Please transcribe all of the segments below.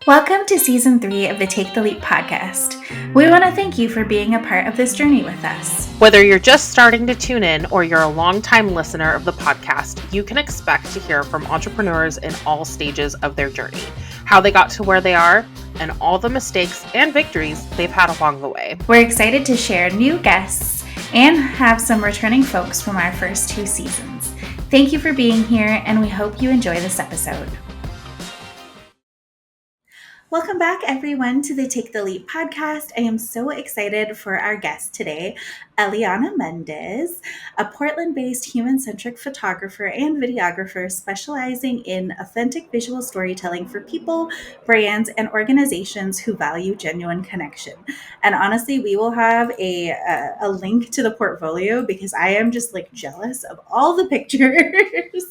Welcome to Season 3 of the Take the Leap podcast. We want to thank you for being a part of this journey with us. Whether you're just starting to tune in or you're a longtime listener of the podcast, you can expect to hear from entrepreneurs in all stages of their journey, how they got to where they are, and all the mistakes and victories they've had along the way. We're excited to share new guests and have some returning folks from our first 2 seasons. Thank you for being here, and we hope you enjoy this episode. Welcome back, everyone, to the Take the Leap podcast. I am so excited for our guest today, Eliana Mendez, a Portland-based human-centric photographer and videographer specializing in authentic visual storytelling for people, brands, and organizations who value genuine connection. And honestly, we will have a link to the portfolio because I am just jealous of all the pictures.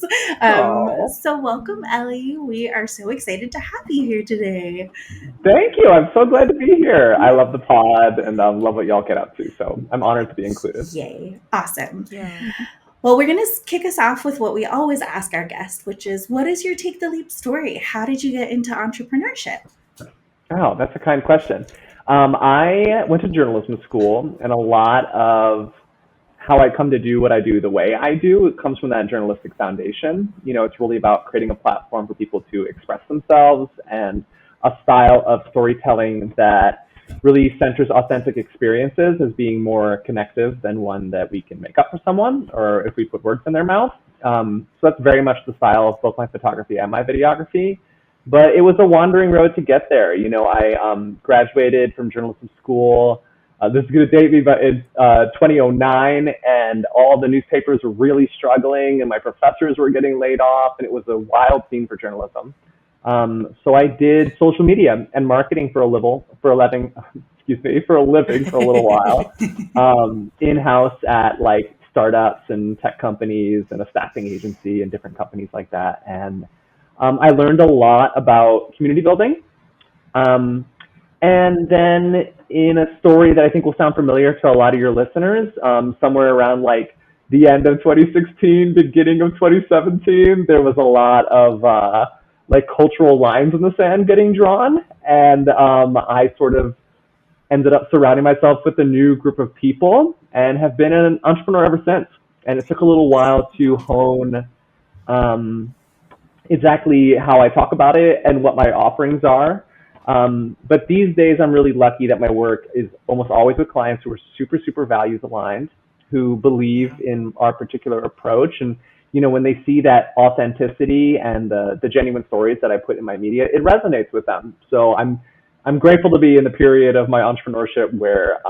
So welcome, Ellie. We are so excited to have you here today. Thank you. I'm so glad to be here. I love the pod and love what y'all get up to. So I'm honored to be included. Yay. Awesome. Yeah. Well, we're going to kick us off with what we always ask our guests, which is, what is your Take the Leap story? How did you get into entrepreneurship? Oh, that's a kind question. I went to journalism school, and a lot of how I come to do what I do the way I do, it comes from that journalistic foundation. You know, it's really about creating a platform for people to express themselves and a style of storytelling that really centers authentic experiences as being more connective than one that we can make up for someone or if we put words in their mouth. So that's very much the style of both my photography and my videography. But it was a wandering road to get there. You know, I graduated from journalism school. This is going to date me, but it's 2009, and all the newspapers were really struggling, and my professors were getting laid off, and it was a wild scene for journalism. So I did social media and marketing for a living for a little while, in-house at like startups and tech companies and a staffing agency and different companies like that. And I learned a lot about community building. And then in a story that I think will sound familiar to a lot of your listeners, somewhere around like the end of 2016, beginning of 2017, there was a lot of cultural lines in the sand getting drawn. And I sort of ended up surrounding myself with a new group of people and have been an entrepreneur ever since. And it took a little while to hone exactly how I talk about it and what my offerings are. But these days, I'm really lucky that my work is almost always with clients who are super, super values aligned, who believe in our particular approach. And, you know, when they see that authenticity and the genuine stories that I put in my media, it resonates with them. So I'm grateful to be in the period of my entrepreneurship where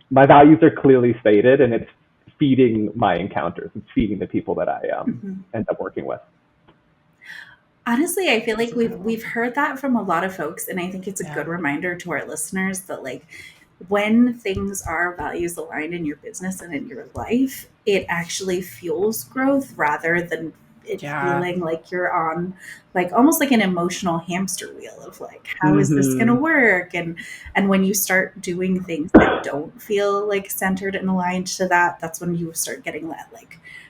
my values are clearly stated, and it's feeding my encounters. It's feeding the people that I end up working with. Honestly, I feel like we've heard that from a lot of folks, and I think it's a good reminder to our listeners that when things are values aligned in your business and in your life, it actually fuels growth rather than it feeling like you're on almost like an emotional hamster wheel of how is this going to work? And when you start doing things that don't feel centered and aligned to that, that's when you start getting that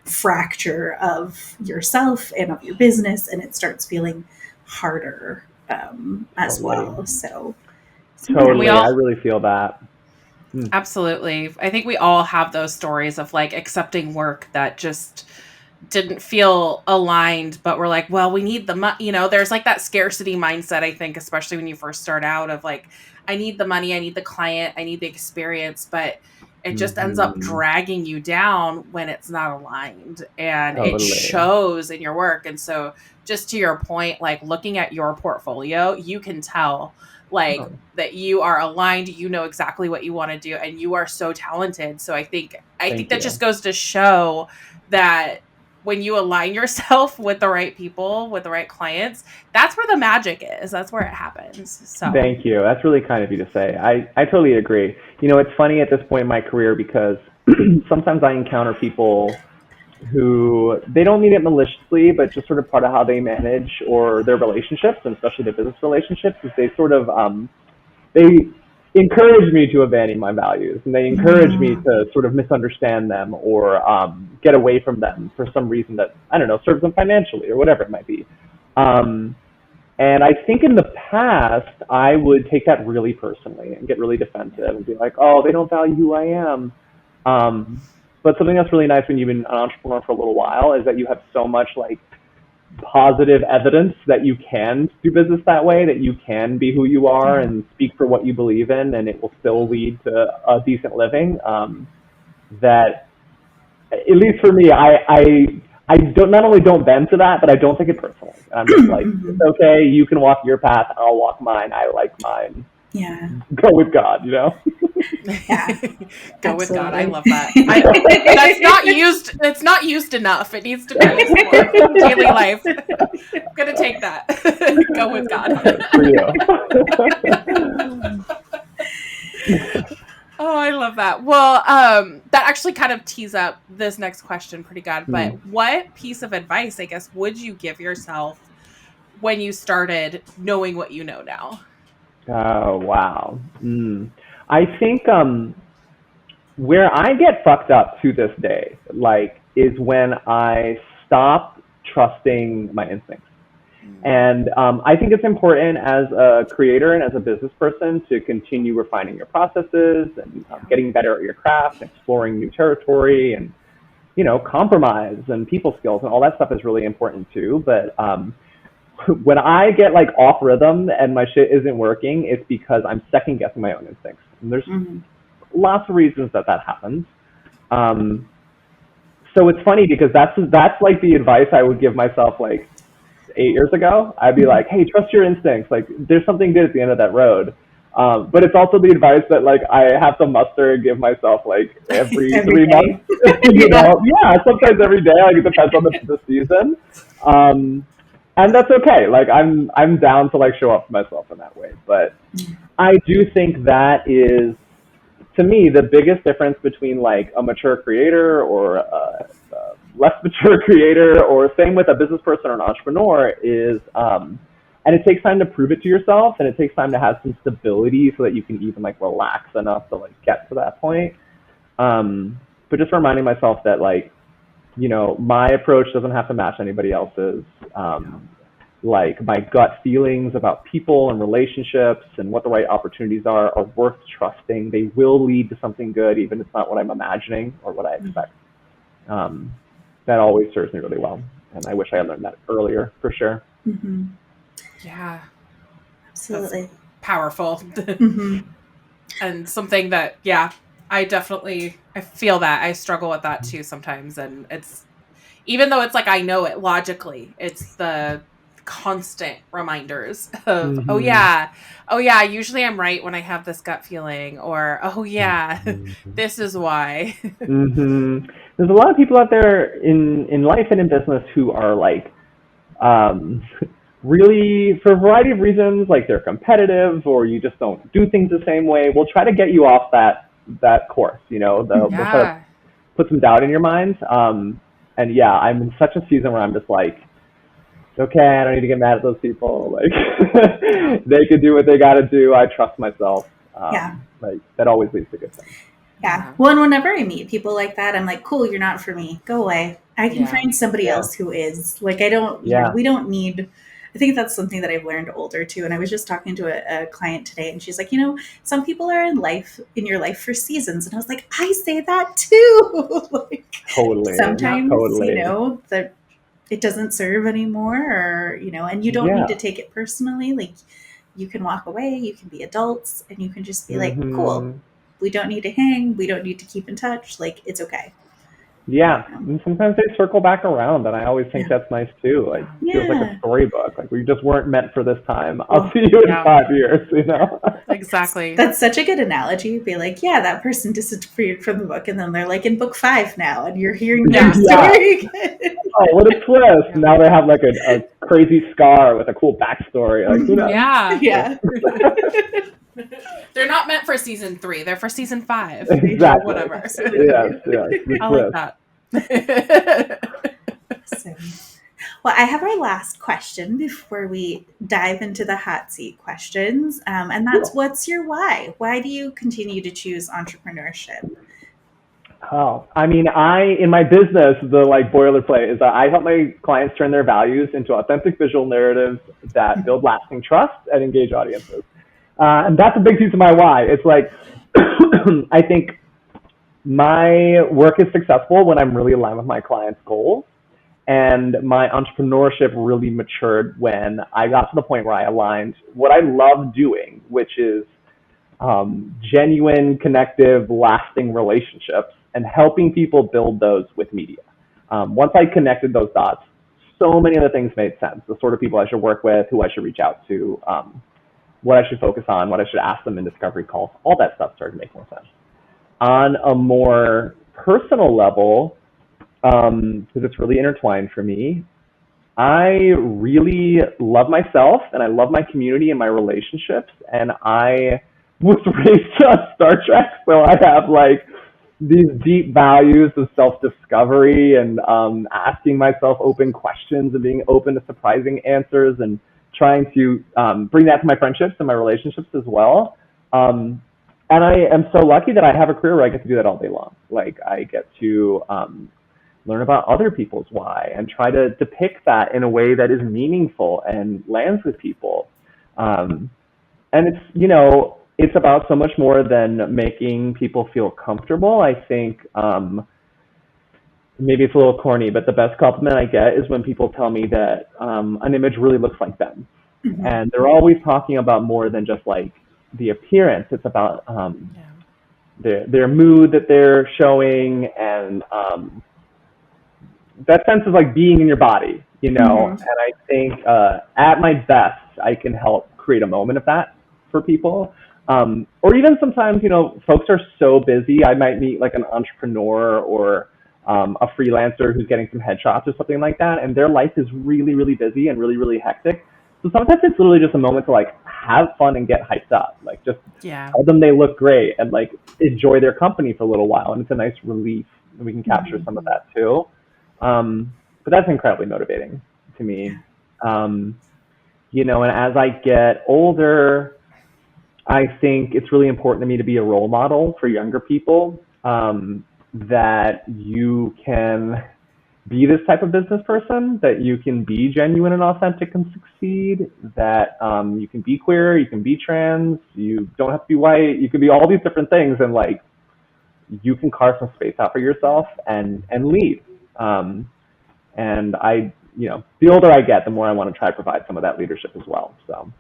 fracture of yourself and of your business, and it starts feeling harder as well. So totally, I really feel that. Absolutely. I think we all have those stories of accepting work that just didn't feel aligned, but we're like, well, we need the money. You know, there's that scarcity mindset, I think, especially when you first start out of I need the money, I need the client, I need the experience, but it just ends up dragging you down when it's not aligned, and it shows in your work. And so just to your point, looking at your portfolio, you can tell that you are aligned, you know exactly what you want to do, and you are so talented. So I think that just goes to show that when you align yourself with the right people, with the right clients, that's where the magic is. That's where it happens. So thank you. That's really kind of you to say. I totally agree. You know, it's funny at this point in my career because sometimes I encounter people who they don't mean it maliciously, but just sort of part of how they manage or their relationships, and especially their business relationships, is they sort of they encourage me to abandon my values, and they encourage me to sort of misunderstand them or get away from them for some reason that, I don't know, serves them financially or whatever it might be. And I think in the past, I would take that really personally and get really defensive and be like, oh, they don't value who I am. But something that's really nice when you've been an entrepreneur for a little while is that you have so much like positive evidence that you can do business that way, that you can be who you are and speak for what you believe in, and it will still lead to a decent living. That, at least for me, I don't, not only don't bend to that, but I don't take it personally. I'm just like, it's okay. You can walk your path. I'll walk mine. I like mine. Yeah. Go with God, you know? Yeah. Go with God. I Absolutely. love that. That's not used. It's not used enough. It needs to be used more in daily life. I'm gonna take that. Go with God. For you. Oh, I love that. Well, that actually kind of tees up this next question pretty good. But what piece of advice, I guess, would you give yourself when you started knowing what you know now? Oh, wow. I think where I get fucked up to this day, like, is when I stop trusting my instincts. And I think it's important as a creator and as a business person to continue refining your processes and getting better at your craft, exploring new territory, and, you know, compromise and people skills and all that stuff is really important too. But when I get like off rhythm and my shit isn't working, it's because I'm second guessing my own instincts. And there's lots of reasons that happens. So it's funny because that's like the advice I would give myself like 8 years ago. I'd be like, hey, trust your instincts. Like, there's something good at the end of that road. But it's also the advice that like I have to muster and give myself like every 3 months. You know, sometimes every day. Like, it depends on the season. And that's okay. Like, I'm down to like show up for myself in that way. But I do think that is, to me, the biggest difference between like a mature creator or a less mature creator, or same with a business person or an entrepreneur, is and it takes time to prove it to yourself, and it takes time to have some stability so that you can even like relax enough to like get to that point. But just reminding myself that, like, you know, my approach doesn't have to match anybody else's. Like, my gut feelings about people and relationships and what the right opportunities are worth trusting. They will lead to something good, even if it's not what I'm imagining or what I expect. That always serves me really well. And I wish I had learned that earlier, for sure. Yeah. Absolutely. That's powerful. And something that, I feel that. I struggle with that too sometimes. And it's, even though it's like I know it logically, it's the constant reminders of, oh yeah, usually I'm right when I have this gut feeling, or this is why. There's a lot of people out there in life and in business who are like really, for a variety of reasons, like they're competitive or you just don't do things the same way, will try to get you off that course, you know. They'll try to put some doubt in your mind. And yeah, I'm in such a season where I'm just like, okay, I don't need to get mad at those people. Like, they could do what they got to do. I trust myself. Like, that always leads to good things. Yeah. Well, and whenever I meet people like that, I'm like, cool, you're not for me. Go away. I can find somebody else who is. Like, I don't, you know, we don't need, I think that's something that I've learned older too. And I was just talking to a client today, and she's like, you know, some people are in your life for seasons. And I was like, I say that too. Like, sometimes, you know, that it doesn't serve anymore, or, you know, and you don't need to take it personally. Like, you can walk away, you can be adults, and you can just be like, cool, we don't need to hang, we don't need to keep in touch. Like, it's okay. Yeah, and sometimes they circle back around, and I always think that's nice too. Like, it feels like a storybook. Like, we just weren't meant for this time. I'll see you in 5 years, you know? Exactly. That's such a good analogy. Be like, yeah, that person disappeared from the book, and then they're like in book 5 now, and you're hearing their story again. Oh, what a twist. Now they have like a crazy scar with a cool backstory. Like, who knows? Yeah. They're not meant for season 3. They're for season 5. Exactly. Whatever. Yes. I like that. Well, I have our last question before we dive into the hot seat questions. And that's, what's your why? Why do you continue to choose entrepreneurship? Oh, I mean, in my business, the like boilerplate is that I help my clients turn their values into authentic visual narratives that build lasting trust and engage audiences. And that's a big piece of my why. It's like, I think my work is successful when I'm really aligned with my clients' goals. And my entrepreneurship really matured when I got to the point where I aligned what I love doing, which is genuine, connective, lasting relationships and helping people build those with media. Once I connected those dots, so many other things made sense. The sort of people I should work with, who I should reach out to, what I should focus on, what I should ask them in discovery calls, all that stuff started to make more sense. On a more personal level, because it's really intertwined for me, I really love myself and I love my community and my relationships, and I was raised on Star Trek, so I have like these deep values of self-discovery and asking myself open questions and being open to surprising answers and trying to bring that to my friendships and my relationships as well. And I am so lucky that I have a career where I get to do that all day long. Like I get to learn about other people's why and try to depict that in a way that is meaningful and lands with people. And it's, you know, it's about so much more than making people feel comfortable. I think maybe it's a little corny, but the best compliment I get is when people tell me that an image really looks like them. Mm-hmm. And they're always talking about more than just like the appearance. It's about their mood that they're showing, and that sense of like being in your body, you know. Mm-hmm. And I think at my best, I can help create a moment of that for people. Or even sometimes, you know, folks are so busy. I might meet like an entrepreneur or a freelancer who's getting some headshots or something like that, and their life is really, really busy and really, really hectic. So sometimes it's literally just a moment to like have fun and get hyped up. Like just tell them they look great and like enjoy their company for a little while. And it's a nice relief, and we can capture some of that too. But that's incredibly motivating to me. You know, and as I get older, I think it's really important to me to be a role model for younger people, that you can be this type of business person, that you can be genuine and authentic and succeed, that you can be queer, you can be trans, you don't have to be white, you can be all these different things, and like you can carve some space out for yourself and lead. And I, you know, the older I get, the more I want to try to provide some of that leadership as well. So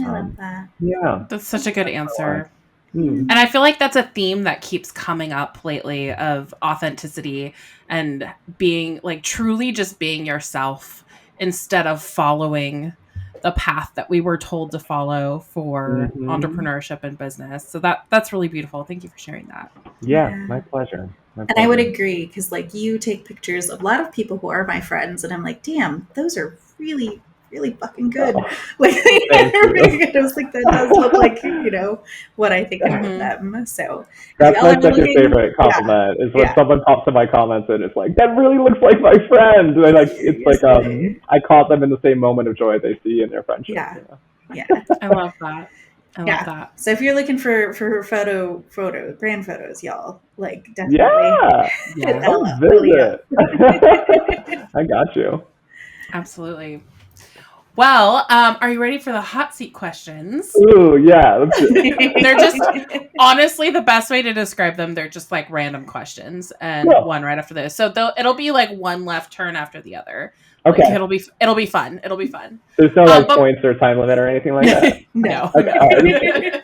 I love that. Yeah. That's such a good answer. And I feel like that's a theme that keeps coming up lately, of authenticity and being like truly just being yourself instead of following the path that we were told to follow for entrepreneurship and business. So that's really beautiful. Thank you for sharing that. Yeah. My pleasure. And I would agree, because like you take pictures of a lot of people who are my friends, and I'm like, damn, those are really, really fucking good. Like, really good. I was like, that does look like, you know, what I think about them. So that's like such a favorite compliment is when someone pops in my comments and it's like, that really looks like my friend. And like, it's like I caught them in the same moment of joy they see in their friendship. Yeah. Yeah. I love that. I love that. So if you're looking for brand photos, y'all, like definitely. Visit. I got you. Absolutely. Well, are you ready for the hot seat questions? Ooh, yeah. Let's do it. They're just, honestly, the best way to describe them, they're just like random questions, and one right after this. So it'll be like one left turn after the other. Okay. Like, it'll be fun. It'll be fun. There's no like points or time limit or anything like that? No. Okay.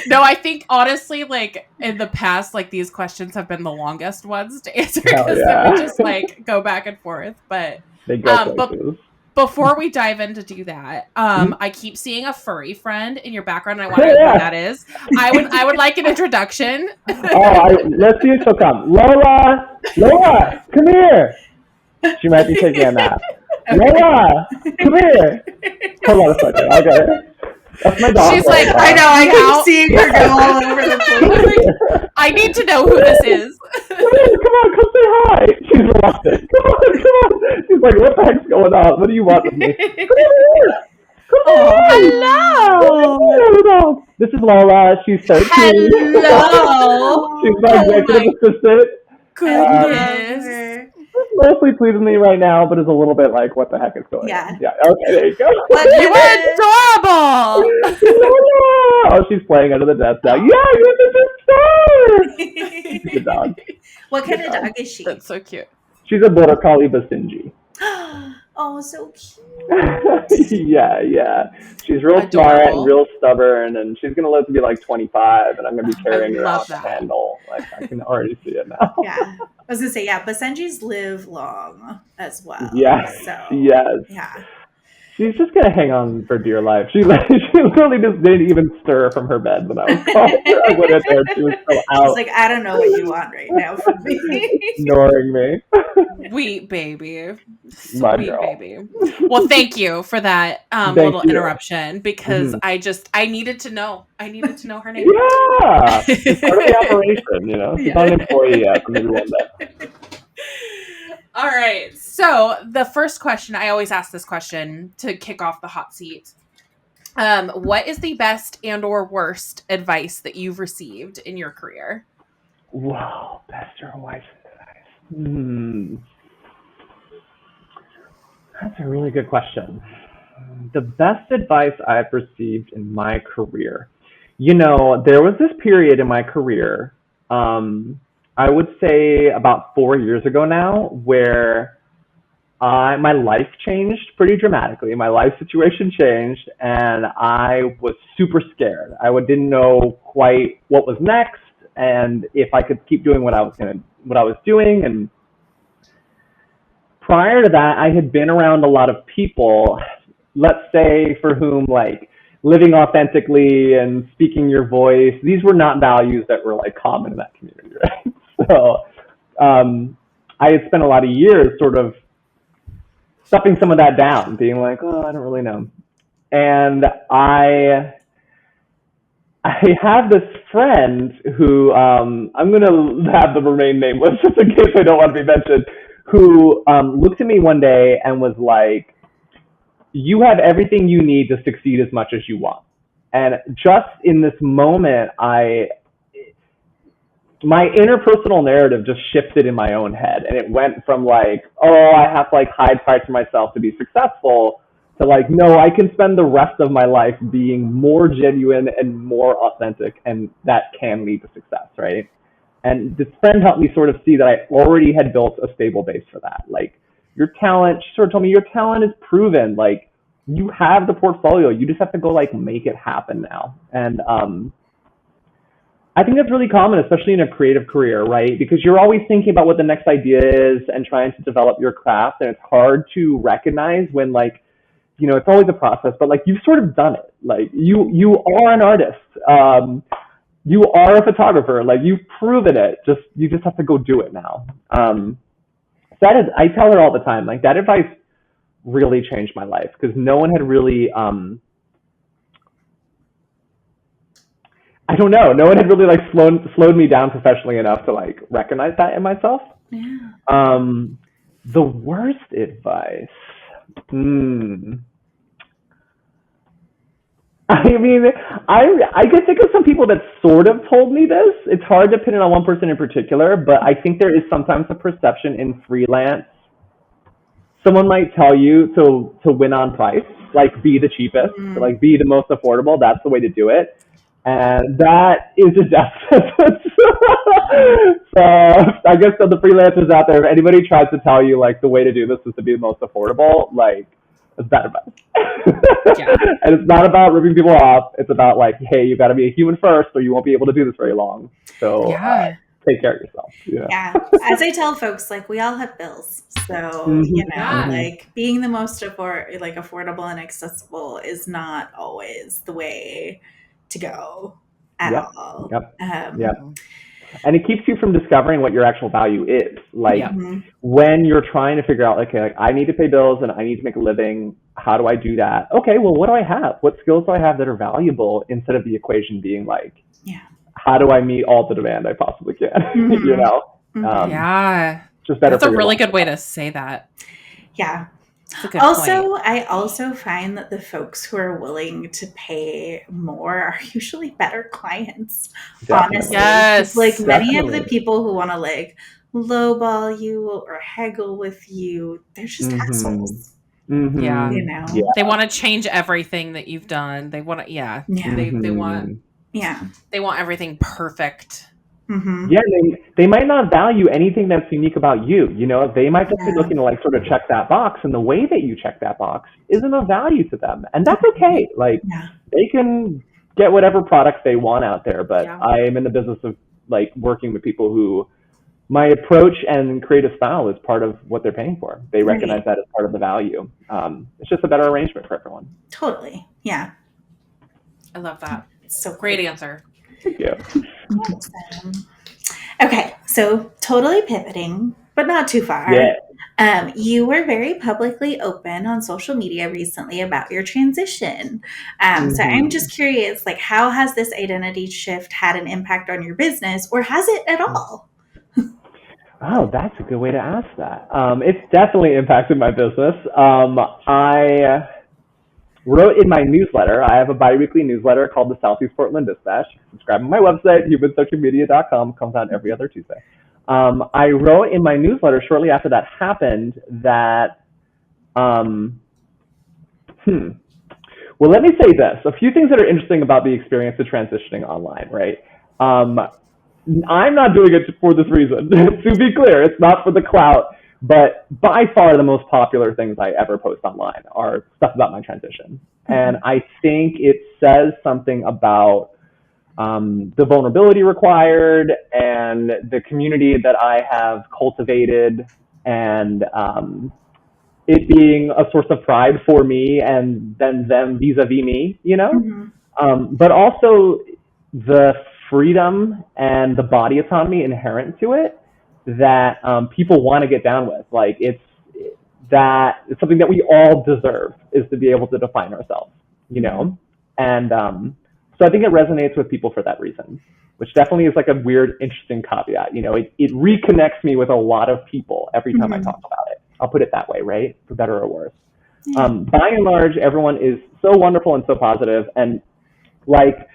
No, I think honestly, like in the past, like these questions have been the longest ones to answer, because then we just like go back and forth. But before we dive in to do that, I keep seeing a furry friend in your background, and I want to know who that is. I would like an introduction. Let's see if she'll come. Lola, come here. She might be taking a nap. Lola, come here. Hold on a second. I got it. That's my dog. She's like, I know, I keep seeing her go all over the place. I need to know who this is. Come on, come say hi. She's reluctant. Come on. She's like, what the heck's going on? What do you want with me? Come here. Come on. Hello. This is Lola. She's 13. Hello. She's my Oh executive my assistant. goodness. Mostly pleases me right now, but is a little bit like, what the heck is going on? Yeah. Okay, there you go. You are adorable. Lola! Oh, she's playing under the desk now. Yeah, you're the star. Good dog. What kind of dog is she? That's so cute. She's a border collie Basenji. Oh, so cute. Yeah. She's real Adorable. smart and real stubborn, and she's gonna live to be like 25, and I'm gonna be carrying her out the handle. Like, I can already see it now. Yeah. I was gonna say, Basenjis live long as well. Yes. So, yes. Yeah. She's just gonna hang on for dear life. She literally just didn't even stir from her bed when I was calling her. I went in there, she was still out. She's like, I don't know what you want right now from me. Ignoring me. Sweet baby. My Sweet girl. baby. Well, thank you for that little interruption, because I needed to know. I needed to know her name. Yeah. It's part of the operation, you know. She's not an employee yet, so maybe one day. All right. So the first question, I always ask this question to kick off the hot seat. What is the best and or worst advice that you've received in your career? Wow, best or worst advice? That's a really good question. The best advice I've received in my career. You know, there was this period in my career, I would say about 4 years ago now, where my life changed pretty dramatically. My life situation changed, and I was super scared. I didn't know quite what was next, and if I could keep doing what I was doing. And prior to that, I had been around a lot of people, let's say, for whom like living authentically and speaking your voice, these were not values that were like common in that community, right? So I had spent a lot of years sort of stuffing some of that down, being like, oh, I don't really know. And I have this friend who I'm going to have them remain nameless just in case I don't want to be mentioned, who looked at me one day and was like, you have everything you need to succeed as much as you want. And just in this moment, my interpersonal narrative just shifted in my own head, and it went from like, oh, I have to like hide parts of myself to be successful, to like, no, I can spend the rest of my life being more genuine and more authentic, and that can lead to success, right? And this friend helped me sort of see that I already had built a stable base for that. Like, your talent, she sort of told me, your talent is proven. Like, you have the portfolio. You just have to go like make it happen now. And I think that's really common, especially in a creative career, right? Because you're always thinking about what the next idea is and trying to develop your craft, and it's hard to recognize when, like, you know, it's always a process, but like you've sort of done it. Like you are an artist. You are a photographer. Like, you've proven it. You just have to go do it now. I tell her all the time, like, that advice really changed my life, because no one had really I don't know. No one had really like slowed me down professionally enough to like recognize that in myself. Yeah. The worst advice. I mean, I could think of some people that sort of told me this. It's hard to pin it on one person in particular, but I think there is sometimes a perception in freelance. Someone might tell you to win on price, like be the cheapest, like be the most affordable. That's the way to do it. And that is a death sentence. So I guess to the freelancers out there, if anybody tries to tell you like the way to do this is to be the most affordable, like, it's bad advice. Yeah. And it's not about ripping people off. It's about like, hey, you got to be a human first, or you won't be able to do this very long. So take care of yourself. Yeah. As I tell folks, like, we all have bills, so you know, like being the most affordable and accessible is not always the way to go at all. And it keeps you from discovering what your actual value is. Like when you're trying to figure out, like I need to pay bills and I need to make a living. How do I do that? Okay, well, what do I have? What skills do I have that are valuable? Instead of the equation being like, how do I meet all the demand I possibly can? You know? Just better. That's a really good way to say that. Yeah. That's a good point. I also find that the folks who are willing to pay more are usually better clients, Definitely. honestly. Because like Yes. many of the Definitely. people who want to like lowball you or haggle with you, they're just Mm-hmm. assholes, Yeah. you Mm-hmm. know? Yeah. They want to change everything that you've done. They want to, yeah. Yeah. They want Mm-hmm. Yeah. they want everything perfect. Mm-hmm. Yeah, they might not value anything that's unique about you. You know, they might just be Yeah. looking to like sort of check that box, and the way that you check that box isn't of value to them, and that's okay. Like Yeah. they can get whatever products they want out there, but Yeah. I am in the business of like working with people who my approach and creative style is part of what they're paying for. They recognize Right. that as part of the value. It's just a better arrangement for everyone. Totally. Yeah. I love that. So Great cool. answer. Thank you. Awesome. Okay, so totally pivoting, but not too far. Yeah. You were very publicly open on social media recently about your transition. So I'm Mm-hmm. just curious, like, how has this identity shift had an impact on your business, or has it at all? Oh, that's a good way to ask that. It's definitely impacted my business. I wrote in my newsletter. I have a biweekly newsletter called the Southeast Portland Dispatch. Subscribe on my website, humancentricmedia.com. Comes out every other Tuesday. I wrote in my newsletter shortly after that happened that, um, well, let me say this. A few things that are interesting about the experience of transitioning online, right? Um, I'm not doing it for this reason. To be clear, it's not for the clout, but by far the most popular things I ever post online are stuff about my transition. And Mhm. I think it says something about the vulnerability required and the community that I have cultivated, and it being a source of pride for me and then them vis-a-vis me, you know? Mhm. But also the freedom and the body autonomy inherent to it that people want to get down with. Like it's something that we all deserve, is to be able to define ourselves, you Mhm. know? And so I think it resonates with people for that reason, which definitely is like a weird, interesting caveat. You know, it reconnects me with a lot of people every time I Mhm. talk about it. I'll put it that way, right? For better or worse. Yeah. By and large, everyone is so wonderful and so positive, and like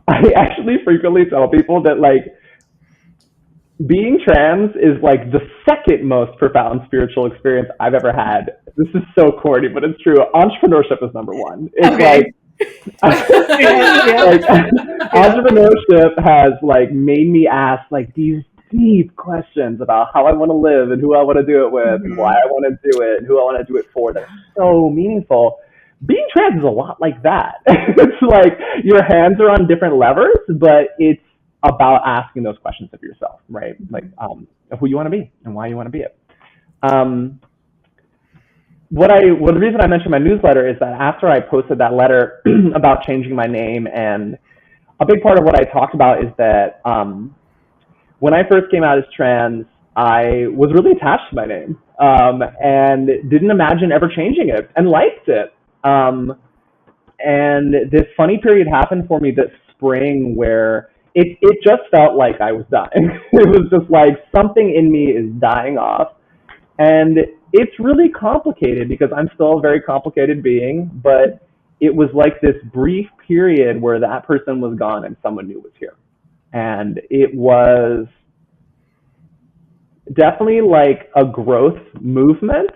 I actually frequently tell people that like being trans is like the second most profound spiritual experience I've ever had. This is so corny, but it's true. Entrepreneurship is number one. It's like Okay. Yeah. Yeah. like entrepreneurship has like made me ask like these deep questions about how I want to live and who I want to do it with and why Mhm. I want to do it and who I want to do it for. That are so meaningful. Being trans is a lot like that. It's like your hands are on different levers, but it's about asking those questions of yourself, right? Like of who you want to be and why you want to be it. Um, the reason I mentioned my newsletter is that after I posted that letter about changing my name, and a big part of what I talked about is that when I first came out as trans, I was really attached to my name and didn't imagine ever changing it and liked it. And this funny period happened for me this spring where it just felt like I was dying. It was just like something in me is dying off. And it's really complicated because I'm still a very complicated being, but it was like this brief period where that person was gone and someone new was here. And it was definitely like a growth movement,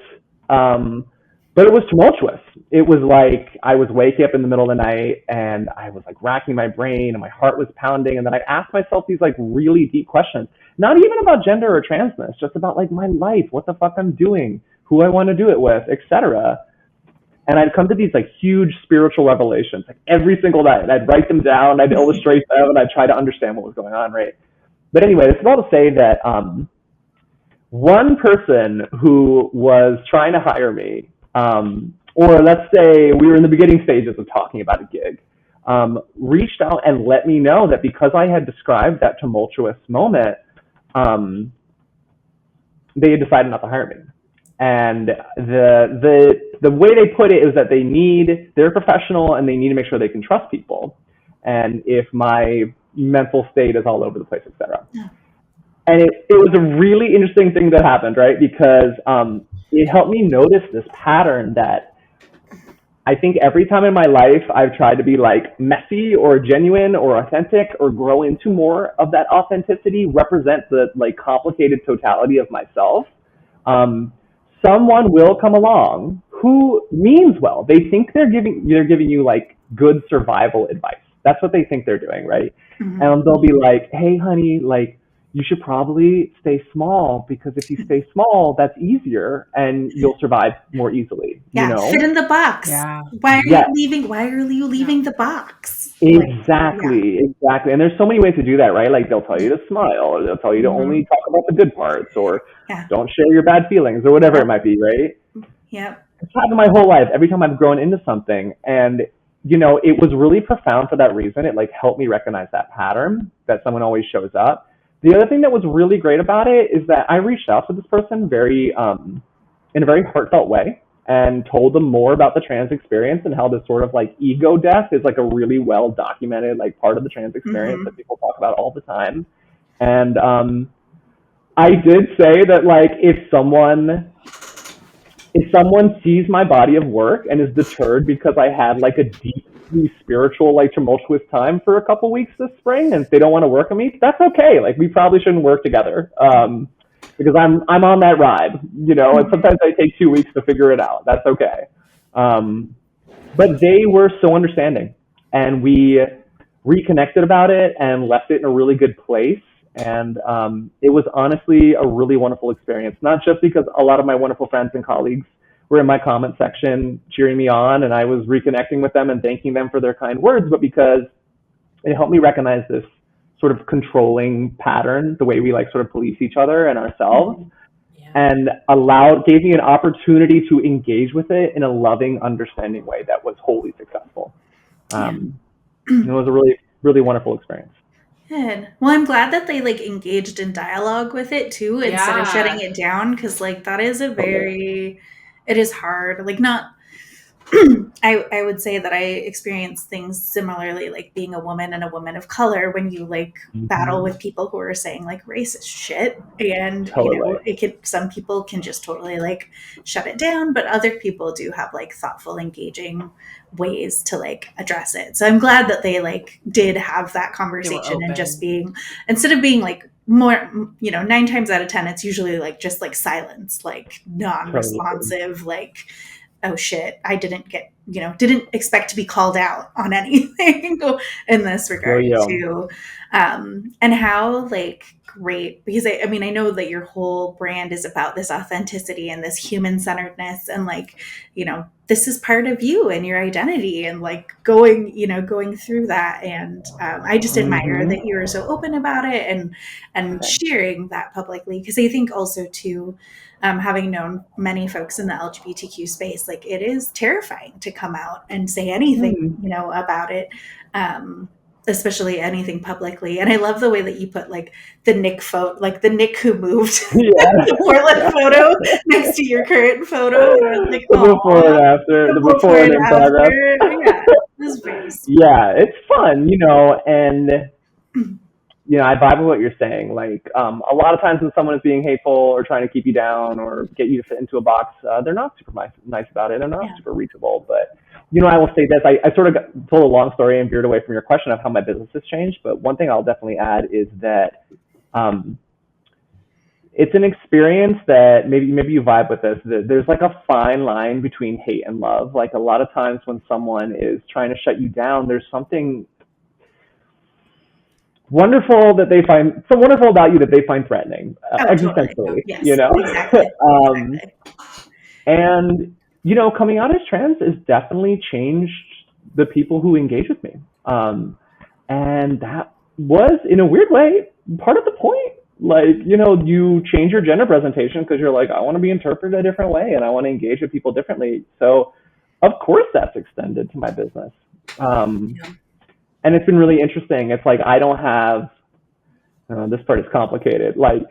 but it was tumultuous. It was like I was waking up in the middle of the night and I was like racking my brain and my heart was pounding, and then I asked myself these like really deep questions, not even about gender or transness, just about like my life, what the fuck I'm doing, who I want to do it with, etc. And I'd come to these like huge spiritual revelations like every single night, and I'd write them down, I'd illustrate them, and I'd try to understand what was going on, right? But anyway, this is all to say that one person who was trying to hire me, or let's say we were in the beginning stages of talking about a gig, reached out and let me know that because I had described that tumultuous moment, they had decided not to hire me. And the way they put it is that they're professional and they need to make sure they can trust people. And if my mental state is all over the place, etc. And it was a really interesting thing that happened, right? Because it helped me notice this pattern that I think every time in my life I've tried to be like messy or genuine or authentic or grow into more of that authenticity, represent the like complicated totality of myself. Um, Someone will come along who means well. They think they're giving you like good survival advice. That's what they think they're doing, right? Mhm. And they'll be like, "Hey, honey, like you should probably stay small because if you stay small, that's easier and you'll survive more easily." You Yeah, fit know? in the box. Yeah. Why are you Yes, leaving? Why are you leaving the box? Like, yeah. exactly. And there's so many ways to do that, right? Like they'll tell you to smile, or they'll tell you to Mhm. only talk about the good parts, or Yeah. don't share your bad feelings, or whatever Yep. it might be, right? Yep. It's happened my whole life. Every time I've grown into something, and it was really profound for that reason. It like helped me recognize that pattern that someone always shows up. The other thing that was really great about it is that I reached out to this person in a very heartfelt way and told them more about the trans experience and how this sort of like ego death is like a really well documented like part of the trans experience Mhm. that people talk about all the time. And I did say that like if someone sees my body of work and is deterred because I had like a deeply spiritual, like tumultuous time for a couple weeks this spring, and if they don't want to work with me, that's okay. Like we probably shouldn't work together because I'm on that ride, and Mhm. sometimes I take 2 weeks to figure it out. That's okay. Um, but they were so understanding, and we reconnected about it and left it in a really good place. And it was honestly a really wonderful experience, not just because a lot of my wonderful friends and colleagues were in my comment section cheering me on and I was reconnecting with them and thanking them for their kind words, but because it helped me recognize this sort of controlling pattern, the way we like sort of police each other and ourselves, Mhm. Yeah. and gave me an opportunity to engage with it in a loving, understanding way that was wholly successful. Yeah. It was a really, really wonderful experience. Good. Well, I'm glad that they like engaged in dialogue with it too instead of shutting Yeah. it down, because like that is Totally. it is hard. Like not I would say that I experience things similarly, like being a woman and a woman of color, when you like battle with Mm-hmm. people who are saying like racist shit. And, Totally. some people can just totally like shut it down, but other people do have like thoughtful, engaging ways to like address it. So I'm glad that they like did have that They were conversation and just open. being, instead of being like more, 9 times out of 10, it's usually like just like silence, like non Totally. responsive, like, oh shit, I didn't expect to be called out on anything in this Feel regard you. too. And how like great, because I mean, I know that your whole brand is about this authenticity and this human centeredness, and like, this is part of you and your identity, and like going through that. And I just admire Mm-hmm. that you're so open about it and Thanks. sharing that publicly, because I think also too, having known many folks in the LGBTQ space, like it is terrifying to come out and say anything, Mm. about it, especially anything publicly. And I love the way that you put like the Nick photo, like the Nick who moved the Portland Yeah. photo next to your current photo. And I was like, The before and oh, after, the the before before and and in progress. after. Yeah, this is very sweet. Yeah, it's fun, and I vibe with what you're saying. Like, a lot of times when someone is being hateful or trying to keep you down or get you to fit into a box, they're not super nice about it. They're not Yeah. super reachable. But, I will say this. I sort of told a long story and veered away from your question of how my business has changed. But one thing I'll definitely add is that um, it's an experience that maybe you vibe with this. There's like a fine line between hate and love. Like a lot of times when someone is trying to shut you down, there's something so wonderful about you that they find threatening, Oh, totally. existentially, Yes, exactly. um, Exactly. and coming out as trans has definitely changed the people who engage with me, and that was in a weird way part of the point. Like, you change your gender presentation because you're like, I want to be interpreted a different way and I want to engage with people differently. So of course that's extended to my business. Um, Yeah. and it's been really interesting. It's like I don't have this part is complicated. Like,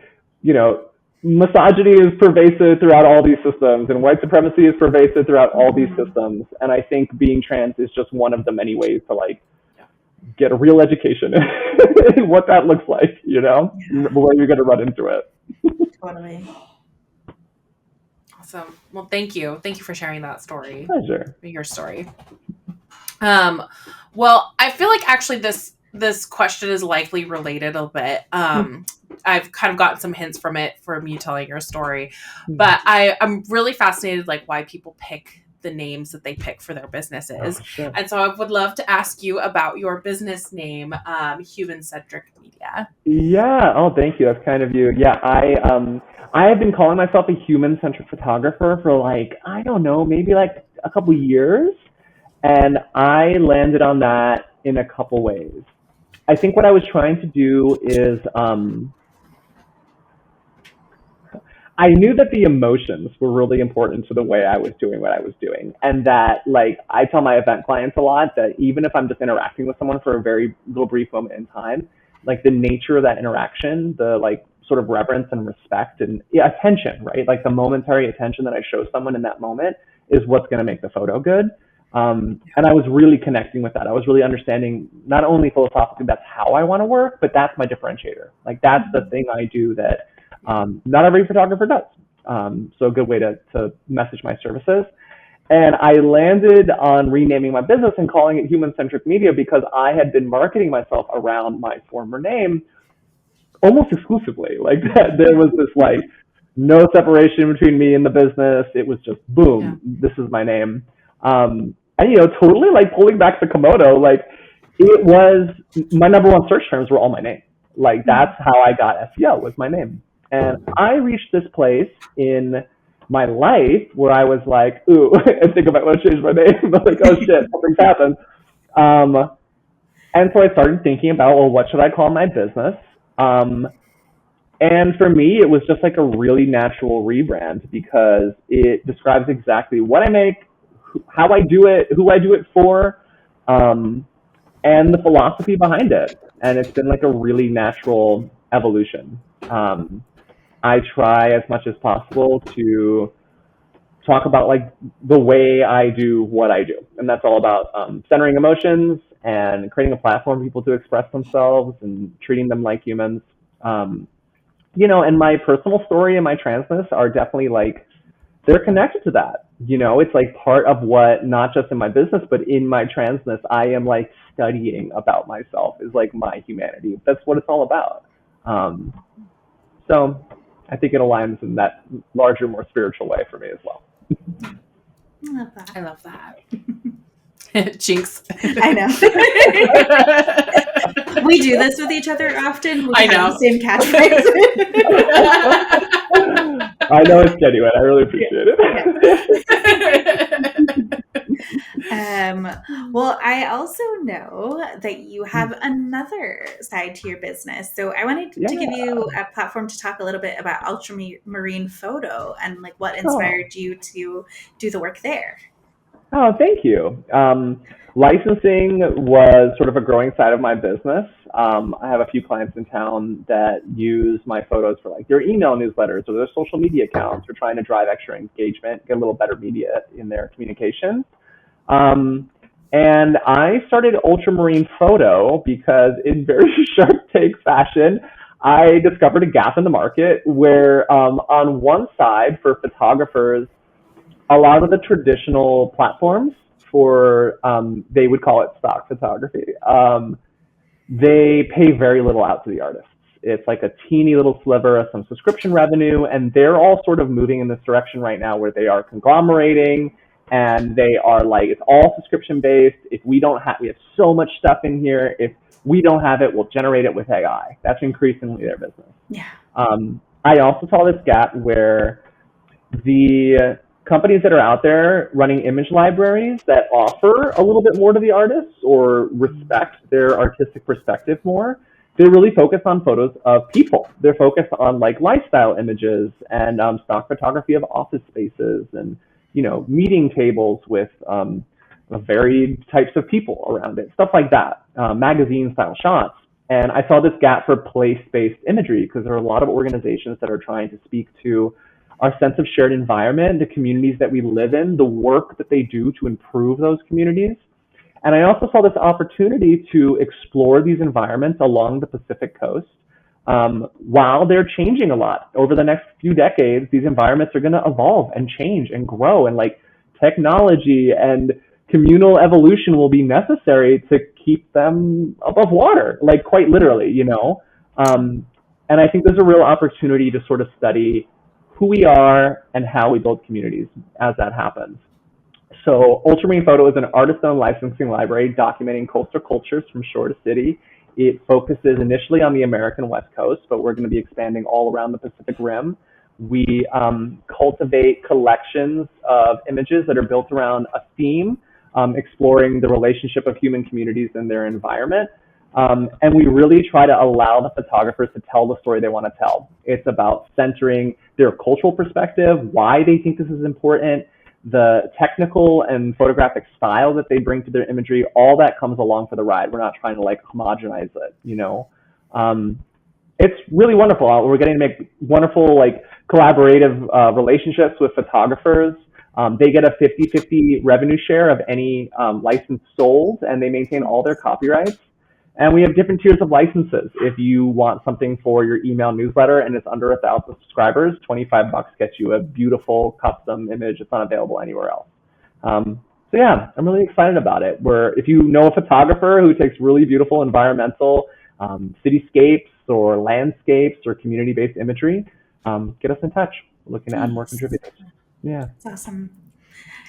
you know, misogyny is pervasive throughout all these systems, and white supremacy is pervasive throughout all these Mhm. systems. And I think being trans is just one of the many ways to like Yeah. get a real education what that looks like, where you're going to run into it. Totally. Awesome. Well, thank you. Thank you for sharing that story. Pleasure. Your story. Well, I feel like actually this question is likely related a bit. I've kind of gotten some hints from you telling your story, but I'm really fascinated like why people pick the names that they pick for their businesses. Oh, sure. And so I would love to ask you about your business name, Human Centric Media. Yeah. Oh, thank you. That's kind of you. Yeah. I have been calling myself a human centric photographer for like, I don't know, maybe like a couple years. And I landed on that in a couple ways. I think what I was trying to do is, I knew that the emotions were really important to the way I was doing what I was doing. And that, like, I tell my event clients a lot that even if I'm just interacting with someone for a very little brief moment in time, like the nature of that interaction, the like sort of reverence and respect and attention, right? Like the momentary attention that I show someone in that moment is what's going to make the photo good. And I was really connecting with that. I was really understanding not only philosophically that's how I want to work, but that's my differentiator. Like that's the thing I do that not every photographer does. So a good way to message my services. And I landed on renaming my business and calling it Human Centric Media because I had been marketing myself around my former name almost exclusively. Like that, there was this like no separation between me and the business. It was just boom, this is my name. And totally like pulling back the Komodo, like it was my number one search terms were all my name. Like that's how I got SEO was my name. And I reached this place in my life where I was like, ooh, I think I might want to change my name. But like, oh shit, something's happened. And so I started thinking about, well, what should I call my business? And for me, it was just like a really natural rebrand because it describes exactly what I make, how I do it, who I do it for, and the philosophy behind it. And it's been like a really natural evolution. I try as much as possible to talk about like the way I do what I do. And that's all about centering emotions and creating a platform for people to express themselves and treating them like humans. And my personal story and my transness are definitely like, they're connected to that. It's like part of what, not just in my business, but in my transness, I am like studying about myself is like my humanity. That's what it's all about. So I think it aligns in that larger, more spiritual way for me as well. I love that. Jinx. I know. We do this with each other often. We have the same catchphrase. I know it's genuine. I really appreciate it. Well, I also know that you have another side to your business. So I wanted to give you a platform to talk a little bit about Ultramarine Photo and like what inspired you to do the work there. Oh, thank you. Licensing was sort of a growing side of my business. I have a few clients in town that use my photos for like their email newsletters or their social media accounts or trying to drive extra engagement, get a little better media in their communications. And I started Ultramarine Photo because in very Shark Tank fashion, I discovered a gap in the market where on one side for photographers, a lot of the traditional platforms for, they would call it stock photography, they pay very little out to the artists. It's like a teeny little sliver of some subscription revenue, and they're all sort of moving in this direction right now where they are conglomerating and they are like, it's all subscription based. If we don't have, we have so much stuff in here. If we don't have it, we'll generate it with AI. That's increasingly their business. Yeah. I also saw this gap where the companies that are out there running image libraries that offer a little bit more to the artists or respect their artistic perspective more, they're really focused on photos of people. They're focused on like lifestyle images and stock photography of office spaces and, meeting tables with varied types of people around it, stuff like that, magazine style shots. And I saw this gap for place-based imagery because there are a lot of organizations that are trying to speak to our sense of shared environment, the communities that we live in, the work that they do to improve those communities. And I also saw this opportunity to explore these environments along the Pacific coast. While they're changing a lot over the next few decades, these environments are going to evolve and change and grow, and like technology and communal evolution will be necessary to keep them above water, like quite literally, you know. And I think there's a real opportunity to sort of study who we are and how we build communities as that happens. So Ultramarine Photo is an artist-owned licensing library documenting coastal cultures from shore to city. It focuses initially on the American West Coast, but we're going to be expanding all around the Pacific Rim. We cultivate collections of images that are built around a theme, exploring the relationship of human communities and their environment. And we really try to allow the photographers to tell the story they want to tell. It's about centering their cultural perspective, why they think this is important, the technical and photographic style that they bring to their imagery. All that comes along for the ride. We're not trying to like homogenize it, you know. It's really wonderful. We're getting to make wonderful like collaborative relationships with photographers. They get a 50-50 revenue share of any license sold, and they maintain all their copyrights. And we have different tiers of licenses. If you want something for your email newsletter and it's under 1,000 subscribers, $25 gets you a beautiful custom image. It's not available anywhere else. So yeah, I'm really excited about it. If you know a photographer who takes really beautiful environmental cityscapes or landscapes or community-based imagery, get us in touch. We're looking to add more contributors. Yeah. That's awesome.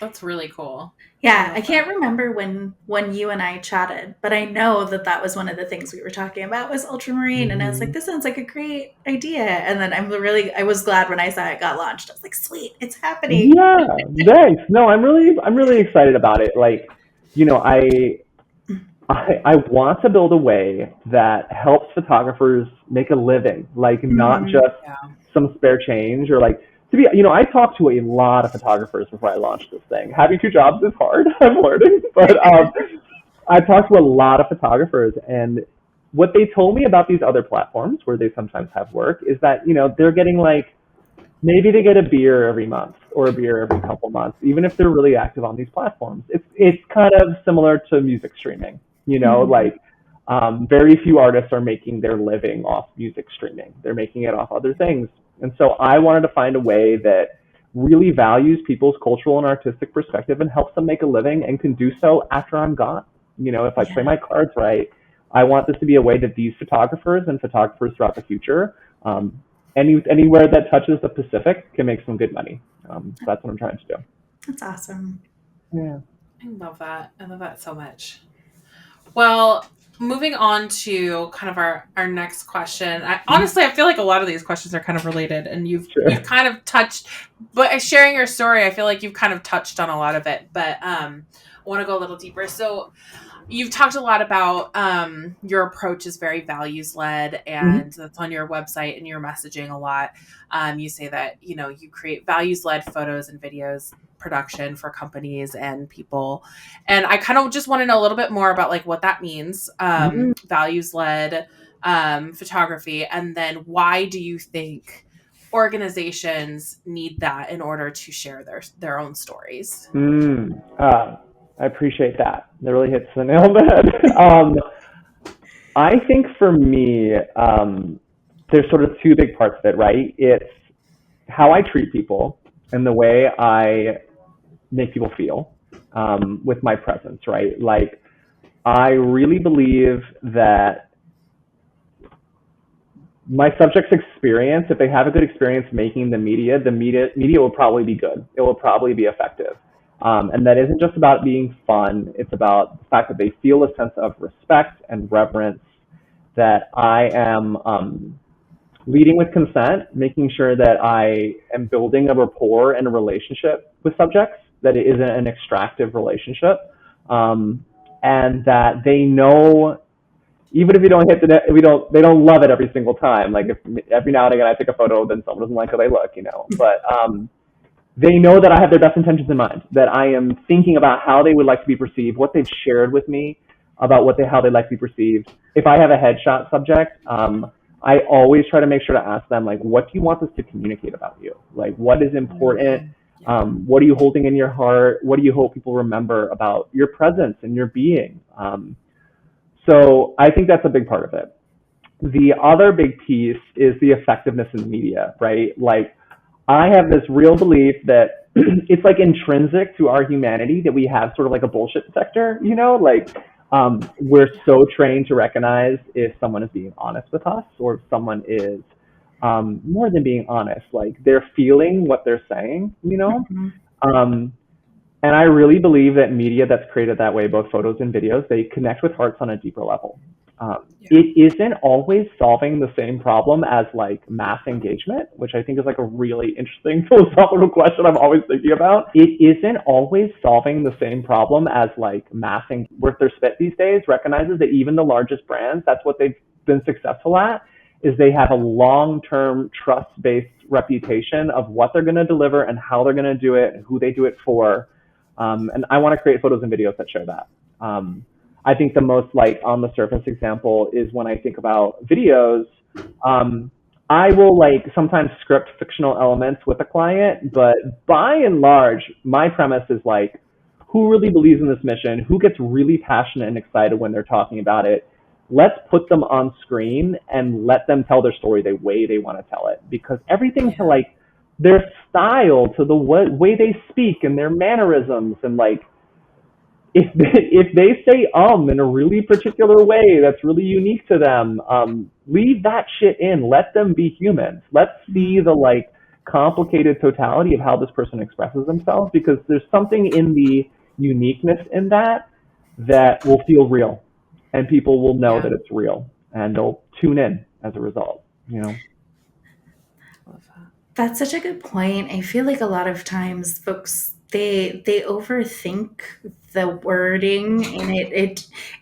That's really cool. Yeah, I can't remember when you and I chatted, but I know that was one of the things we were talking about was Ultramarine, and I was like, this sounds like a great idea. And then I was glad when I saw it got launched. I was like, sweet, it's happening. Yeah, thanks. No, I'm really excited about it. Like, you know, I want to build a way that helps photographers make a living, like not just some spare change or like. I talked to a lot of photographers before I launched this thing. Having two jobs is hard. I'm learning, but I talked to a lot of photographers, and what they told me about these other platforms where they sometimes have work is that, you know, they're getting like, maybe they get a beer every month or a beer every couple months, even if they're really active on these platforms. It's kind of similar to music streaming, you know, like very few artists are making their living off music streaming. They're making it off other things. And so I wanted to find a way that really values people's cultural and artistic perspective and helps them make a living and can do so after I'm gone. You know, if I play my cards right, I want this to be a way that these photographers and photographers throughout the future, anywhere that touches the Pacific can make some good money. So that's what I'm trying to do. That's awesome. Yeah. I love that. I love that so much. Well, moving on to kind of our next question. Honestly, I feel like a lot of these questions are kind of related, and you've kind of touched, but sharing your story, I feel like you've kind of touched on a lot of it, but I want to go a little deeper. So you've talked a lot about your approach is very values led, and that's on your website and your messaging a lot. You say that, you know, you create values led photos and videos production for companies and people, and I kind of just want to know a little bit more about like what that means, values led photography, and then why do you think organizations need that in order to share their own stories? I appreciate that. That really hits the nail on the head. I think for me, there's sort of two big parts of it, right? It's how I treat people and the way I make people feel with my presence, right? Like, I really believe that my subject's experience, if they have a good experience making the media will probably be good. It will probably be effective. And that isn't just about being fun. It's about the fact that they feel a sense of respect and reverence, that I am leading with consent, making sure that I am building a rapport and a relationship with subjects, that it isn't an extractive relationship, and that they know, even if you don't hit they don't love it every single time. Like, if every now and again I take a photo, then someone doesn't like how they look, you know. But they know that I have their best intentions in mind, that I am thinking about how they would like to be perceived, what they've shared with me about how they'd like to be perceived. If I have a headshot subject, I always try to make sure to ask them, like, what do you want us to communicate about you? Like, what is important What are you holding in your heart? What do you hope people remember about your presence and your being? So I think that's a big part of it. The other big piece is the effectiveness in the media, right? Like, I have this real belief that it's like intrinsic to our humanity that we have sort of like a bullshit detector, you know? Like, we're so trained to recognize if someone is being honest with us or if someone is more than being honest, like they're feeling what they're saying, you know? Um, and I really believe that media that's created that way, both photos and videos, they connect with hearts on a deeper level. It isn't always solving the same problem as like mass engagement, which I think is like a really interesting philosophical question I'm always thinking about. It isn't always solving the same problem as like mass worth their spit these days, recognizes that even the largest brands, that's what they've been successful at, is they have a long-term trust-based reputation of what they're going to deliver and how they're going to do it and who they do it for. And I want to create photos and videos that share that. I think the most like on the surface example is when I think about videos, I will like sometimes script fictional elements with a client, but by and large, my premise is like, who really believes in this mission? Who gets really passionate and excited when they're talking about it? Let's put them on screen and let them tell their story the way they want to tell it, because everything to like their style, to the way they speak and their mannerisms, and like if they say in a really particular way that's really unique to them, leave that shit in. Let them be humans. Let's see the like complicated totality of how this person expresses themselves, because there's something in the uniqueness in that that will feel real, and people will know that it's real, and they'll tune in as a result, you know? That's such a good point. I feel like a lot of times folks, they overthink the wording, and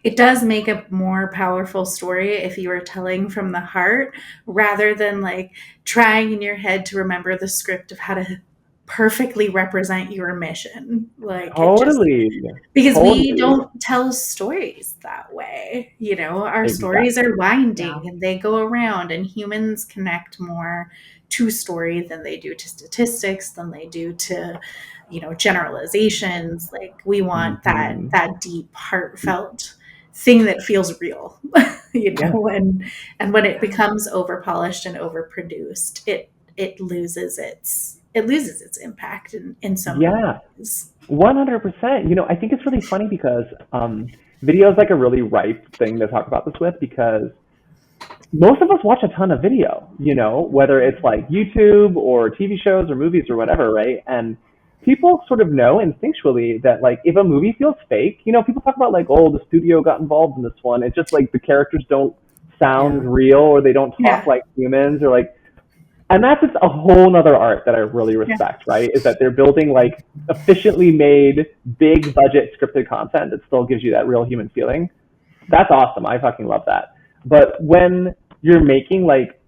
it does make a more powerful story if you are telling from the heart rather than like trying in your head to remember the script of how to perfectly represent your mission. Like because we don't tell stories that way, you know. Our stories are winding and they go around, and humans connect more to story than they do to statistics, than they do to, you know, generalizations. Like, we want that deep, heartfelt thing that feels real, you know. And when it becomes over polished and overproduced, it loses its impact in so many ways. 100%. You know, I think it's really funny because video is like a really ripe thing to talk about this with, because most of us watch a ton of video, you know, whether it's like YouTube or TV shows or movies or whatever, right? And people sort of know instinctually that like if a movie feels fake, you know, people talk about like, oh, the studio got involved in this one. It's just like the characters don't sound real, or they don't talk like humans, or like, and that's just a whole nother art that I really respect, right? Is that they're building like efficiently made, big budget scripted content that still gives you that real human feeling. That's awesome. I fucking love that. But when you're making like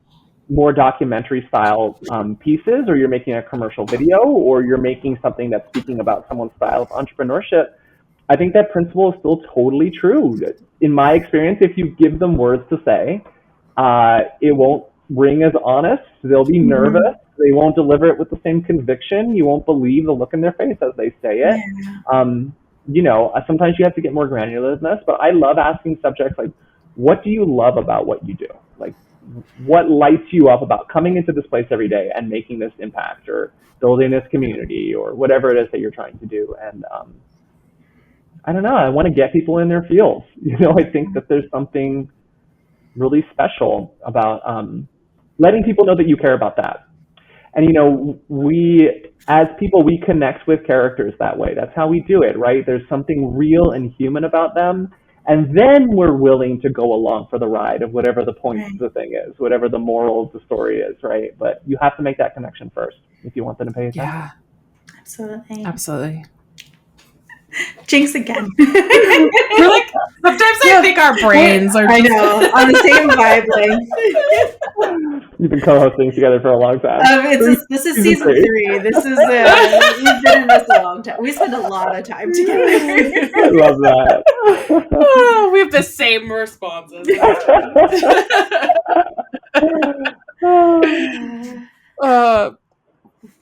more documentary style pieces, or you're making a commercial video, or you're making something that's speaking about someone's style of entrepreneurship, I think that principle is still totally true. In my experience, if you give them words to say, it won't ring as honest. They'll be nervous. They won't deliver it with the same conviction. You won't believe the look in their face as they say it. You know, sometimes you have to get more granular than this, but I love asking subjects like, what do you love about what you do? Like, what lights you up about coming into this place every day and making this impact, or building this community, or whatever it is that you're trying to do? And I don't know, I want to get people in their fields. You know, I think that there's something really special about letting people know that you care about that. And, you know, we, as people, we connect with characters that way. That's how we do it, right? There's something real and human about them. And then we're willing to go along for the ride of whatever the point of the thing is, whatever the moral of the story is, right? But you have to make that connection first if you want them to pay attention. Yeah, absolutely. Jinx again. We're like, sometimes I think our brains are just... I know, on the same vibe. You've been co-hosting together for a long time. This is season 3. This is we've been in this a long time. We spend a lot of time together. I love that. Oh, we have the same responses.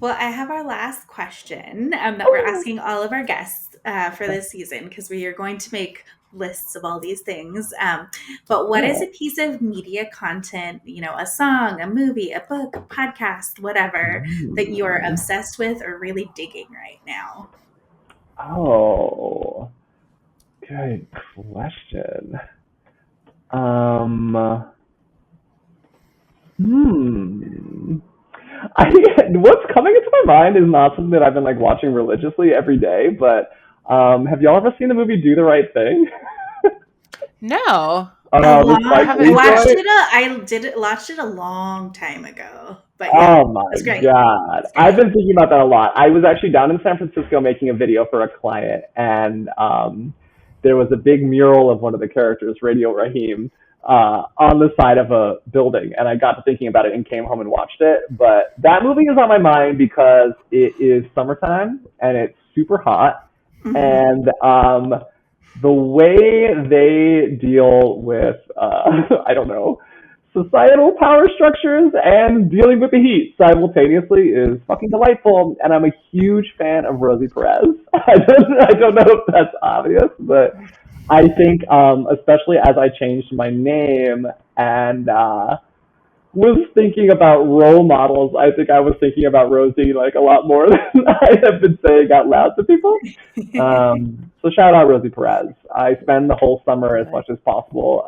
Well, I have our last question that we're asking all of our guests for this season, because we are going to make lists of all these things. But what is a piece of media content, a song, a movie, a book, a podcast, whatever, that you are obsessed with or really digging right now? Oh, good question. Hmm. What's coming into my mind is not something that I've been like watching religiously every day, but have y'all ever seen the movie Do the Right Thing? No. I watched it a long time ago, but yeah, Oh my it's great. God. I've been thinking about that a lot. I was actually down in San Francisco making a video for a client, and there was a big mural of one of the characters, Radio Raheem, on the side of a building, and I got to thinking about it and came home and watched it. But that movie is on my mind because it is summertime and it's super hot, and the way they deal with, I don't know, societal power structures and dealing with the heat simultaneously is fucking delightful. And I'm a huge fan of Rosie Perez. I don't know if that's obvious, but I think, especially as I changed my name and was thinking about role models, I think I was thinking about Rosie like a lot more than I have been saying out loud to people. So shout out Rosie Perez. I spend the whole summer as much as possible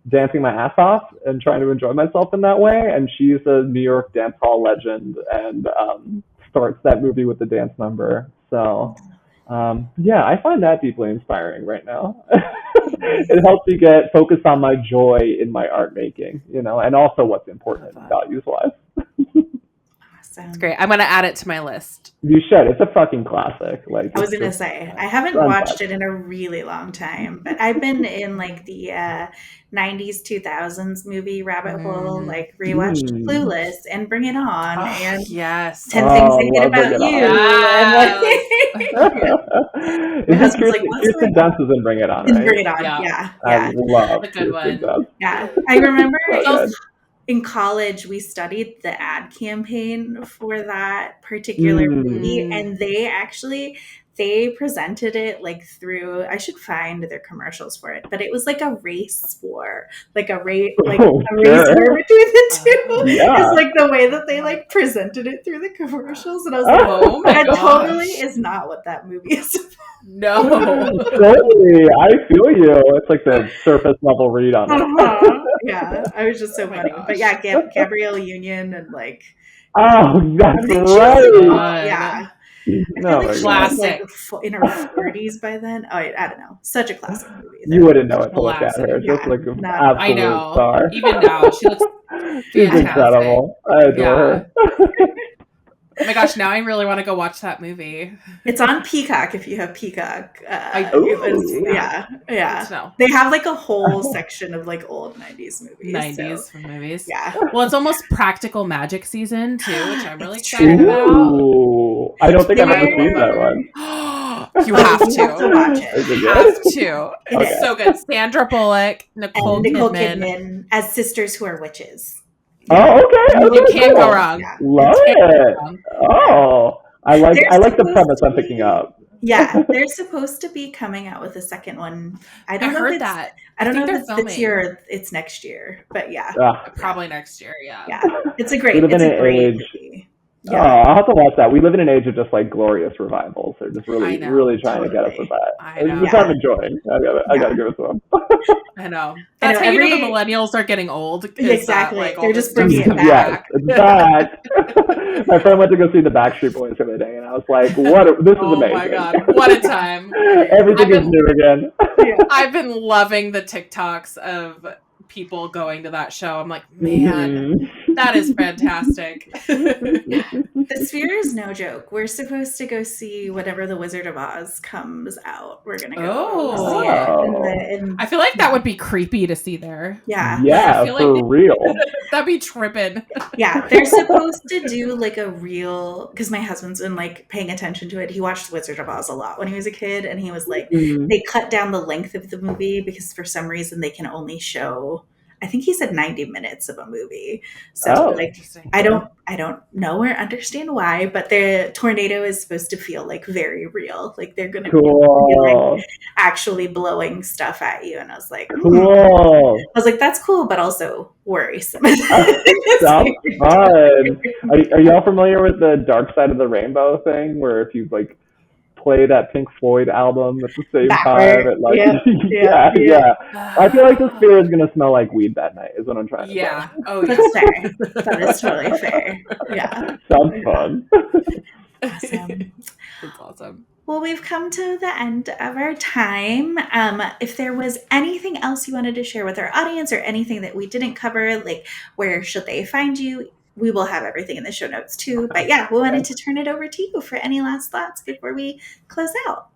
dancing my ass off and trying to enjoy myself in that way. And she's a New York dance hall legend and starts that movie with the dance number. So yeah, I find that deeply inspiring right now. It helps me get focused on my joy in my art making, and also what's important values wise. That's great. I'm going to add it to my list. You should. It's a fucking classic. Like I was going to say, I haven't watched it in a really long time, but I've been in like the 90s, 2000s movie rabbit hole, like rewatched Clueless and Bring It On and 10 Things I Hate About You. Is this Kirsten Dunst is in Bring It On, right? Bring It On, yeah. I love Kirsten Dunst. Yeah. I remember in college, we studied the ad campaign for that particular movie, and they presented it like through, I should find their commercials for it, but it was like a race war, like a race war between the two. It's like the way that they like presented it through the commercials, and I was like, oh my gosh. Totally is not what that movie is about. No. Totally. I feel you. It's like the surface level read on it. Yeah, I was just so funny. Gosh. But yeah, Gabrielle Union and like. Oh, that's right. Yeah. No, like classic. Like in her 40s by then. Oh, I don't know. Such a classic movie. You wouldn't know it to look at her. Just like an absolute star. Even now, she looks She's incredible. I adore her. Oh my gosh, now I really want to go watch that movie. It's on Peacock if you have Peacock. Yeah. They have like a whole section of like old 90s movies. Movies. Yeah. Well, it's almost Practical Magic season too, which I'm really excited about. I don't think I've ever seen that one. You have to. Watch it. You have to. It's so good. Sandra Bullock, Nicole Kidman as sisters who are witches. Oh, okay. You can't go wrong. Yeah. Love it. Oh, I like the premise I'm picking up. Yeah, they're supposed to be coming out with a second one. I don't know if it's this year or it's next year, but yeah. Probably next year, yeah. Yeah. It's a great movie. Yeah. Oh, I'll have to watch that. We live in an age of just like glorious revivals. They're just really trying to get us with that. Which I'm enjoying. I gotta give it to them. I know. That's how you know the millennials are getting old. Exactly. They're just bringing it back. Yes, it's back. My friend went to go see the Backstreet Boys the other day, and I was like, this is amazing. Oh my God. What a time. Everything is new again. I've been loving the TikToks of people going to that show. I'm like, man, that is fantastic. The Sphere is no joke. We're supposed to go see whatever The Wizard of Oz comes out. We're gonna go see it. I feel like that would be creepy to see there. Yeah. Yeah, for real. That'd be tripping. Yeah, they're supposed to do like a real, because my husband's been like paying attention to it. He watched The Wizard of Oz a lot when he was a kid, and he was like, they cut down the length of the movie because for some reason they can only show I think he said 90 minutes of a movie. So Oh, like, Interesting. I don't know or understand why, but the tornado is supposed to feel like very real. Like they're going to be like cool. actually blowing stuff at you. And I was like, Cool. I was like, that's cool, but also worrisome. Sounds fun. Are y'all familiar with the Dark Side of the Rainbow thing, where if you like play that Pink Floyd album at the same time, Backward. it like Yeah. yeah. I feel like the sphere is gonna smell like weed that night. Is what I'm trying to Yeah. Oh, yeah. That's fair. That is totally fair. Yeah. say. Sounds fun. Awesome. That's awesome. Well, we've come to the end of our time. If there was anything else you wanted to share with our audience or anything that we didn't cover, like where should they find you? We will have everything in the show notes too. But yeah, we wanted to turn it over to you for any last thoughts before we close out.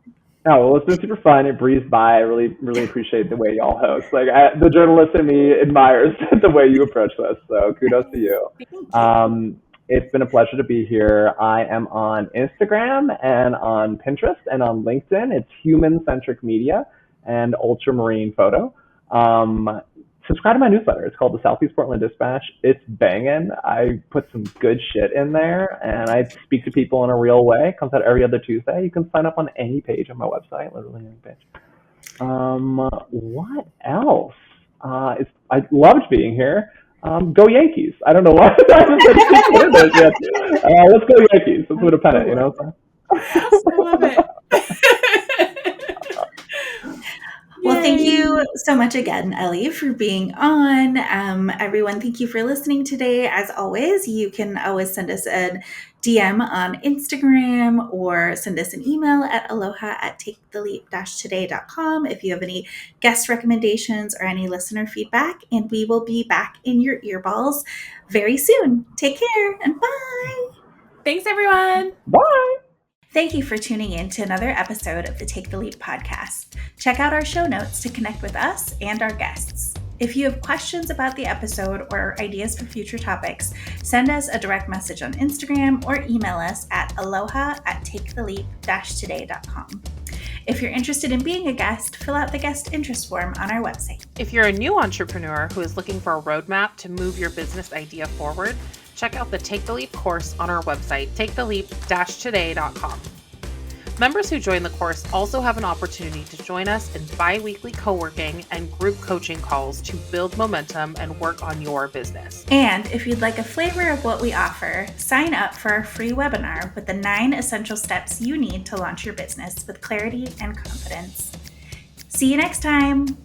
Oh, well, it's been super fun. It breezed by. I really appreciate the way y'all host. Like the journalist in me admires the way you approach this. So kudos to you. Thank you. It's been a pleasure to be here. I am on Instagram and on Pinterest and on LinkedIn. It's Human Centric Media and Ultramarine Photo. Subscribe to my newsletter. It's called the Southeast Portland Dispatch. It's banging. I put some good shit in there, and I speak to people in a real way. It comes out every other Tuesday. You can sign up on any page on my website, literally any page. What else? I loved being here. Go Yankees. I don't know why I haven't been this yet. Let's go Yankees. Let's win a pennant, you know? I love it. Well, thank you so much again, Ellie, for being on. Everyone, thank you for listening today. As always, you can always send us a DM on Instagram or send us an email at aloha@taketheleap-today.com if you have any guest recommendations or any listener feedback. And we will be back in your earballs very soon. Take care and bye. Thanks, everyone. Bye. Thank you for tuning in to another episode of the Take the Leap podcast. Check out our show notes to connect with us and our guests. If you have questions about the episode or ideas for future topics, send us a direct message on Instagram or email us at aloha@taketheleap-today.com. If you're interested in being a guest, fill out the guest interest form on our website. If you're a new entrepreneur who is looking for a roadmap to move your business idea forward, check out the Take the Leap course on our website, taketheleap-today.com. Members who join the course also have an opportunity to join us in bi-weekly co-working and group coaching calls to build momentum and work on your business. And if you'd like a flavor of what we offer, sign up for our free webinar with the 9 essential steps you need to launch your business with clarity and confidence. See you next time.